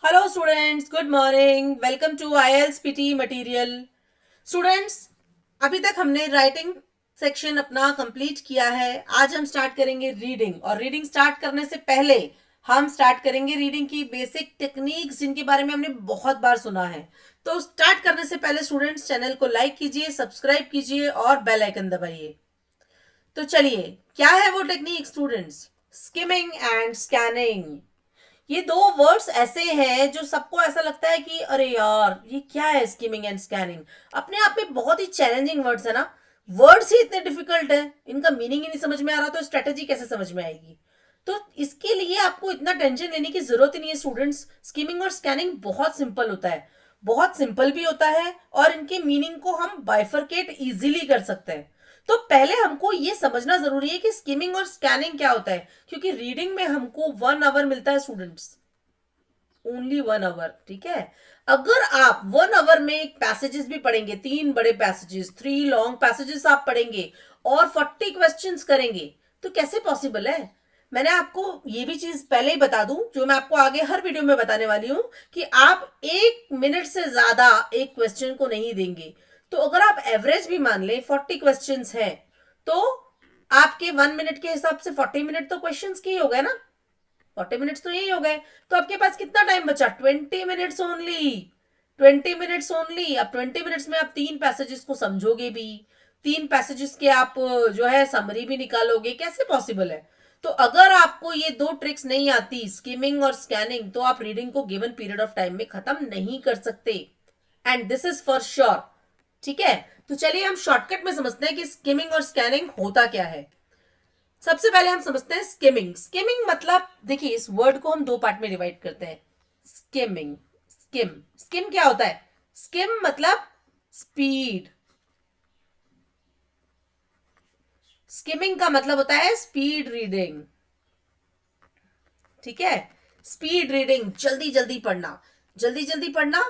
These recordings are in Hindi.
Hello students, good morning. Welcome to IELTS PT material. Students, अभी तक हमने राइटिंग सेक्शन अपना कंप्लीट किया है। आज हम स्टार्ट करेंगे रीडिंग, और रीडिंग स्टार्ट करने से पहले हम स्टार्ट करेंगे रीडिंग की बेसिक टेक्निक्स, जिनके बारे में हमने बहुत बार सुना है। तो स्टार्ट करने से पहले स्टूडेंट्स, चैनल को लाइक कीजिए, सब्सक्राइब कीजिए और बेल आइकन दबाइए। तो चलिए, क्या है वो technique students? Skimming and scanning. ये दो वर्ड्स ऐसे हैं जो सबको ऐसा लगता है कि अरे यार, ये क्या है स्कीमिंग एंड स्कैनिंग। अपने आप में बहुत ही चैलेंजिंग वर्ड्स है ना। वर्ड्स ही इतने डिफिकल्ट है, इनका मीनिंग ही नहीं समझ में आ रहा, तो स्ट्रेटेजी कैसे समझ में आएगी? तो इसके लिए आपको इतना टेंशन लेने की जरूरत ही नहीं है स्टूडेंट्स। स्कीमिंग और स्कैनिंग बहुत सिंपल होता है, बहुत सिंपल भी होता है, और इनके मीनिंग को हम बाइफरकेट इजीली कर सकते हैं। तो पहले हमको ये समझना जरूरी है कि स्किमिंग और स्कैनिंग क्या होता है, क्योंकि रीडिंग में हमको 1 आवर मिलता है स्टूडेंट्स, ओनली 1 आवर। ठीक है, अगर आप 1 आवर में एक पैसेजेस भी पढ़ेंगे, 3 बड़े पैसेजेस, 3 लॉन्ग पैसेजेस आप पढ़ेंगे और 40 क्वेश्चंस करेंगे, तो कैसे पॉसिबल है? मैंने आपको ये भी चीज पहले ही बता दूं, जो मैं आपको आगे हर वीडियो में बताने वाली हूं, कि आप 1 मिनट से ज्यादा एक क्वेश्चन को नहीं देंगे। तो अगर आप एवरेज भी मान लें 40 क्वेश्चंस हैं, तो आपके 1 मिनट के हिसाब से 40 मिनट तो क्वेश्चंस के ही हो गए ना। 40 मिनट्स तो यही हो गए। तो आपके पास कितना टाइम बचा? 20 मिनट्स ओनली। 20 minutes only. अब 20 मिनट्स में आप 3 पैसेजेस को समझोगे भी, 3 पैसेजेस के आप जो है समरी भी निकालोगे, कैसे पॉसिबल है? तो अगर आपको ये दो ट्रिक्स नहीं आती, स्किमिंग और स्कैनिंग, तो आप रीडिंग को गिवन पीरियड ऑफ टाइम में खत्म नहीं कर सकते, and this is for sure. ठीक है, तो चलिए हम शॉर्टकट में समझते हैं कि स्किमिंग और स्कैनिंग होता क्या है। सबसे पहले हम समझते हैं स्किमिंग। स्किमिंग मतलब, देखिए, इस वर्ड को हम 2 पार्ट में डिवाइड करते हैं। स्किमिंग, स्किम, स्किम क्या होता है? स्किम मतलब स्पीड। स्किमिंग का मतलब होता है स्पीड रीडिंग। ठीक है, स्पीड रीडिंग, जल्दी जल्दी पढ़ना। जल्दी जल्दी पढ़ना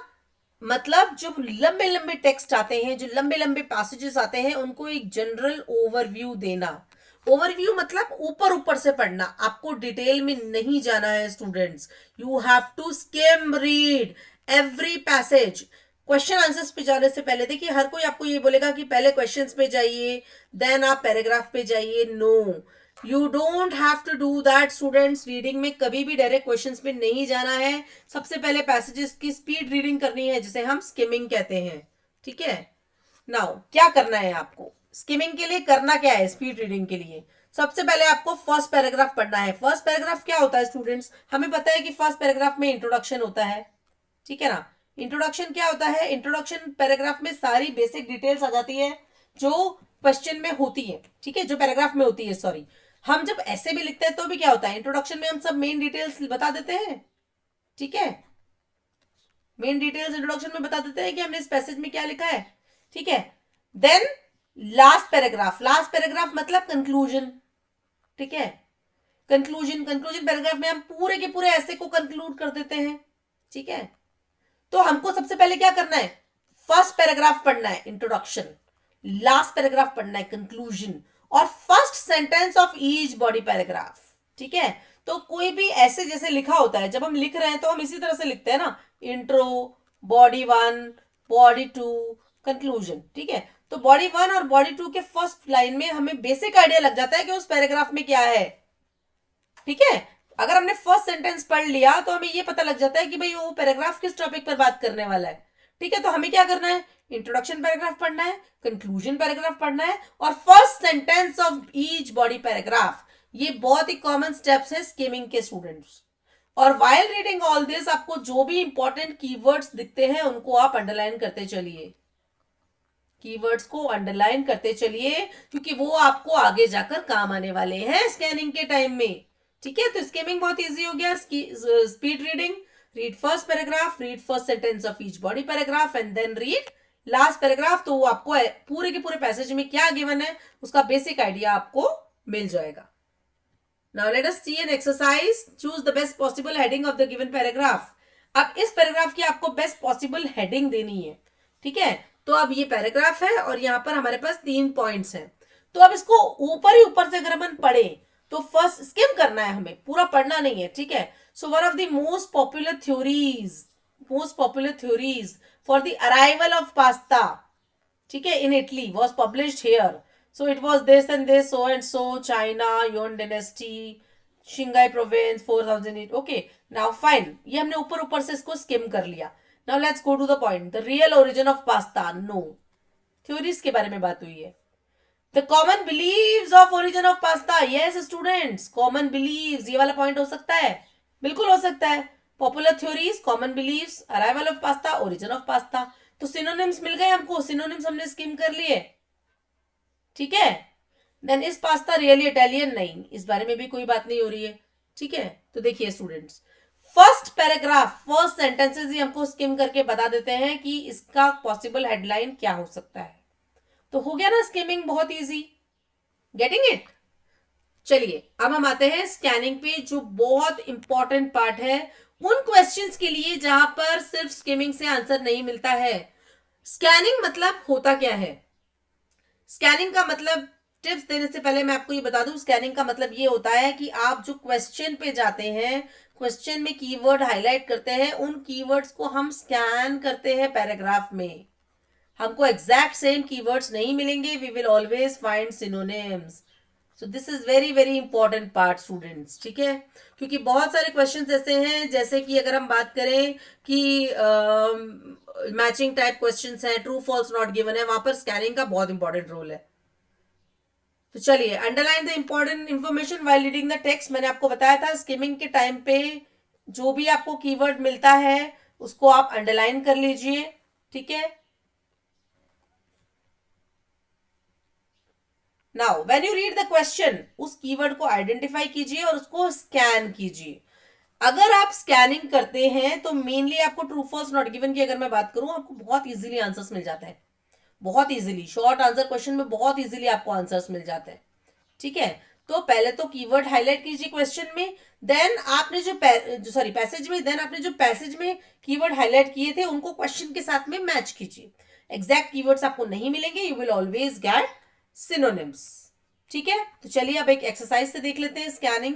मतलब जो लंबे लंबे टेक्स्ट आते हैं, जो लंबे लंबे पैसेजेस आते हैं, उनको एक जनरल ओवरव्यू देना। ओवरव्यू मतलब ऊपर ऊपर से पढ़ना, आपको डिटेल में नहीं जाना है students. You have to skim read every passage. Question answers पे जाने से पहले, देखिए, हर कोई आपको ये बोलेगा कि पहले क्वेश्चंस पे जाइए, देन आप पैराग्राफ पे जाइए। No, you don't have to do that students. Reading में कभी भी डायरेक्ट क्वेश्चंस पे नहीं जाना है। सबसे पहले पैसेजेस की स्पीड रीडिंग करनी है, जिसे हम स्किमिंग कहते हैं। ठीक है, नाउ क्या करना है आपको स्किमिंग के लिए? करना क्या है स्पीड रीडिंग के लिए? सबसे पहले आपको फर्स्ट पैराग्राफ पढ़ना है। फर्स्ट पैराग्राफ क्या होता है स्टूडेंट्स? हमें पता है कि फर्स्ट पैराग्राफ में इंट्रोडक्शन होता है। ठीक है ना। इंट्रोडक्शन क्या होता है? इंट्रोडक्शन पैराग्राफ में सारी बेसिक डिटेल्स आ जाती है जो क्वेश्चन में होती है। ठीक है, जो पैराग्राफ में होती है, सॉरी। हम जब ऐसे भी लिखते हैं तो भी क्या होता है, इंट्रोडक्शन में हम सब मेन डिटेल्स बता देते हैं। ठीक है, मेन डिटेल्स इंट्रोडक्शन में बता देते हैं कि हमने इस पैसेज में क्या लिखा है। ठीक है, then last paragraph. Last paragraph मतलब कंक्लूजन। ठीक है, कंक्लूजन, कंक्लूजन पैराग्राफ में हम पूरे के पूरे ऐसे को कंक्लूड कर देते हैं। ठीक है, तो हमको सबसे पहले क्या करना है? फर्स्ट पैराग्राफ पढ़ना है, इंट्रोडक्शन। लास्ट पैराग्राफ पढ़ना है, कंक्लूजन। और first sentence of each body paragraph. ठीक है, तो कोई भी ऐसे जैसे लिखा होता है, जब हम लिख रहे हैं तो हम इसी तरह से लिखते हैं ना, इंट्रो, बॉडी 1, बॉडी 2, कंक्लूजन। ठीक है, तो बॉडी 1 और बॉडी 2 के फर्स्ट लाइन में हमें बेसिक आइडिया लग जाता है कि उस पैराग्राफ में क्या है। ठीक है, अगर हमने फर्स्ट सेंटेंस पढ़ लिया तो हमें ये पता लग जाता है कि भाई वो पैराग्राफ किस टॉपिक पर बात करने वाला है। ठीक है, तो हमें क्या करना है? इंट्रोडक्शन पैराग्राफ पढ़ना है, कंक्लूजन पैराग्राफ पढ़ना है, और first sentence of each body paragraph. ये बहुत ही कॉमन स्टेप्स है स्किमिंग के स्टूडेंट्स। और वाइल रीडिंग ऑल दिस, आपको जो भी इंपॉर्टेंट कीवर्ड्स दिखते हैं उनको आप अंडरलाइन करते चलिए। कीवर्ड्स को अंडरलाइन करते चलिए, क्योंकि वो आपको आगे जाकर काम आने वाले हैं स्कैनिंग के टाइम में। ठीक है, तो स्किमिंग बहुत इजी हो गया। Speed reading, read first paragraph, read first sentence of each body paragraph, and then read last paragraph. तो वो आपको पूरे के पूरे पैसेज में क्या गिवन है उसका बेसिक आइडिया आपको मिल जाएगा। Now let us see an exercise. Choose the best possible heading of the given paragraph. अब इस पैराग्राफ की आपको बेस्ट पॉसिबल हेडिंग देनी है। ठीक है, तो अब ये पैराग्राफ है और यहां पर हमारे पास 3 पॉइंट्स हैं। तो अब इसको ऊपर ही ऊपर से अगर हम पढ़े तो फर्स्ट स्किम करना है, हमें पूरा पढ़ना नहीं है। ठीक है, So one of the most popular theories for the arrival of pasta, ठीक है, in Italy was published here. So it was this and this, so and so, China, Yuan dynasty, Shanghai province, 4008. Okay, now fine. ये हमने ऊपर ऊपर से इसको skim कर लिया. Now let's go to the point. The real origin of pasta. No. Theories के बारे में बात हुई है. The common beliefs of origin of pasta. Yes, students. Common beliefs. ये वाला point हो सकता है. बिल्कुल हो सकता है. Popular theories, common beliefs, arrival of pasta, origin of pasta. तो synonyms मिल गए हमको. Synonyms हमने skim कर लिए. ठीक है. देन इस पास्ता रियली इटालियन? नहीं, इस बारे में भी कोई बात नहीं हो रही है. ठीक है. तो देखिए students, first paragraph, first sentences ही हमको स्किम करके बता देते हैं कि इसका पॉसिबल हेडलाइन क्या हो सकता है. तो हो गया ना स्किमिंग बहुत इजी. Getting it? चलिए अब हम आते हैं स्कैनिंग पे, जो बहुत इंपॉर्टेंट पार्ट है उन क्वेश्चंस के लिए जहां पर सिर्फ स्किमिंग से आंसर नहीं मिलता है. स्कैनिंग मतलब होता क्या है? स्कैनिंग का मतलब, टिप्स देने से पहले मैं आपको ये बता दूं, स्कैनिंग का मतलब ये होता है कि आप जो क्वेश्चन पे जाते हैं, क्वेश्चन में कीवर्ड हाईलाइट करते हैं, उन कीवर्ड्स को हम स्कैन करते हैं पैराग्राफ में. हमको एग्जैक्ट सेम कीवर्ड्स नहीं मिलेंगे, we will always find synonyms. So this is very very important part students. ठीक है, क्योंकि बहुत सारे क्वेश्चंस ऐसे हैं, जैसे कि अगर हम बात करें कि मैचिंग टाइप क्वेश्चंस हैं, ट्रू फॉल्स नॉट गिवन है, वहां पर स्कैनिंग का बहुत इंपॉर्टेंट रोल है. तो चलिए, underline the important information while reading the text. मैंने आपको बताया था स्किमिंग के टाइम पे जो भी आपको कीवर्ड मिलता है उसको आप अंडरलाइन कर लीजिए. ठीक है. Now when you read the question, उस कीवर्ड को आइडेंटिफाई कीजिए और उसको स्कैन कीजिए. अगर आप स्कैनिंग करते हैं तो मेनली आपको ट्रू फॉल्स नॉट गिवन की अगर मैं बात करूं, आपको बहुत इजीली आंसर्स मिल जाता है. बहुत इजीली शॉर्ट आंसर क्वेश्चन में बहुत इजीली आपको आंसर्स मिल जाते हैं. ठीक है. तो पहले तो कीवर्ड हाईलाइट कीजिए क्वेश्चन में, देन आपने जो पैसेज में, देन आपने जो पैसेज में कीवर्ड हाईलाइट किए थे उनको क्वेश्चन के साथ में मैच कीजिए. एग्जैक्ट कीवर्ड्स आपको नहीं मिलेंगे, you will always get synonyms. ठीक है. तो चलिए अब एक एक्सरसाइज से देख लेते हैं scanning.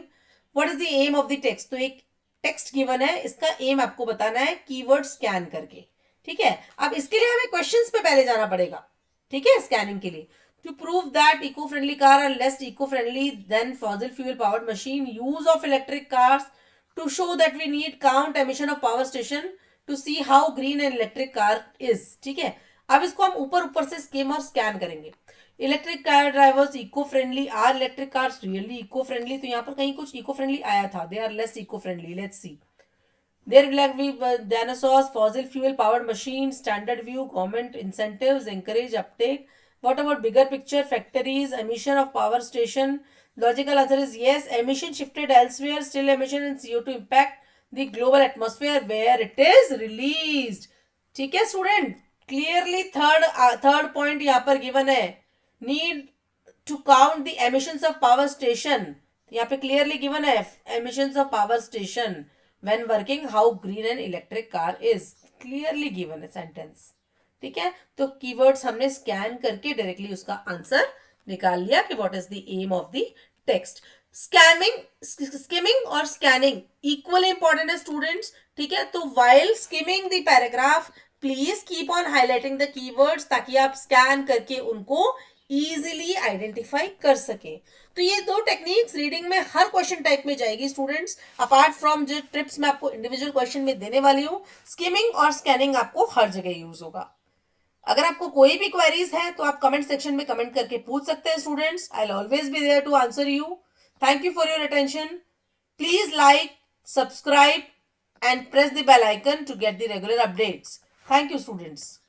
What is the aim of the text? तो एक टेक्स्ट गिवन है, इसका एम आपको बताना है कीवर्ड स्कैन करके. ठीक है. अब इसके लिए हमें क्वेश्चंस पे पहले जाना पड़ेगा. ठीक है, स्कैनिंग के लिए. To prove that eco-friendly cars are less eco-friendly than fossil fuel-powered machine, use of electric cars to show that we need count emission of power station to see how green an electric car is. ठीक है. अब इसको हम ऊपर ऊपर से स्किम और स्कैन करेंगे. Electric car drivers eco friendly. Are electric cars really eco friendly? तो यहाँ पर कहीं कुछ इको फ्रेंडली आया था. They are less eco friendly. Let's see. There will be dinosaurs, fossil fuel powered machines, standard view, government incentives, encourage uptake. What about bigger picture? Factories, emission of power station. Logical answer is yes. Emission shifted elsewhere, still emission and CO2 impact the global atmosphere where it is released. ठीक है स्टूडेंट, क्लियरली थर्ड पॉइंट यहाँ पर गिवन है. Need to count the emissions of power station. यहाँ पे क्लियरली गिवन है emissions of power station when working, how green an electric car is. Clearly given है सेंटेंस. ठीक है. तो कीवर्ड्स हमने स्कैन करके डायरेक्टली उसका आंसर निकाल लिया कि what is the aim of the text. Skimming और स्कैनिंग इक्वली इंपॉर्टेंट है स्टूडेंट्स. ठीक है. तो while skimming the paragraph, please keep on highlighting the keywords ताकि आप स्कैन करके उनको इजीली आइडेंटिफाई कर सके. तो ये दो टेक्निक्स रीडिंग में हर क्वेश्चन टाइप में जाएगी स्टूडेंट्स. अपार्ट फ्रॉम जो ट्रिप्स मैं आपको इंडिविजुअल क्वेश्चन में देने वाली हूँ, स्किमिंग और स्कैनिंग आपको हर जगह यूज होगा. अगर आपको कोई भी क्वेरीज है तो आप कमेंट सेक्शन में कमेंट करके पूछ सकते हैं students. I will always be there to answer you. Thank you for your attention. Please like, subscribe and press the bell icon to get the regular updates. Thank you students.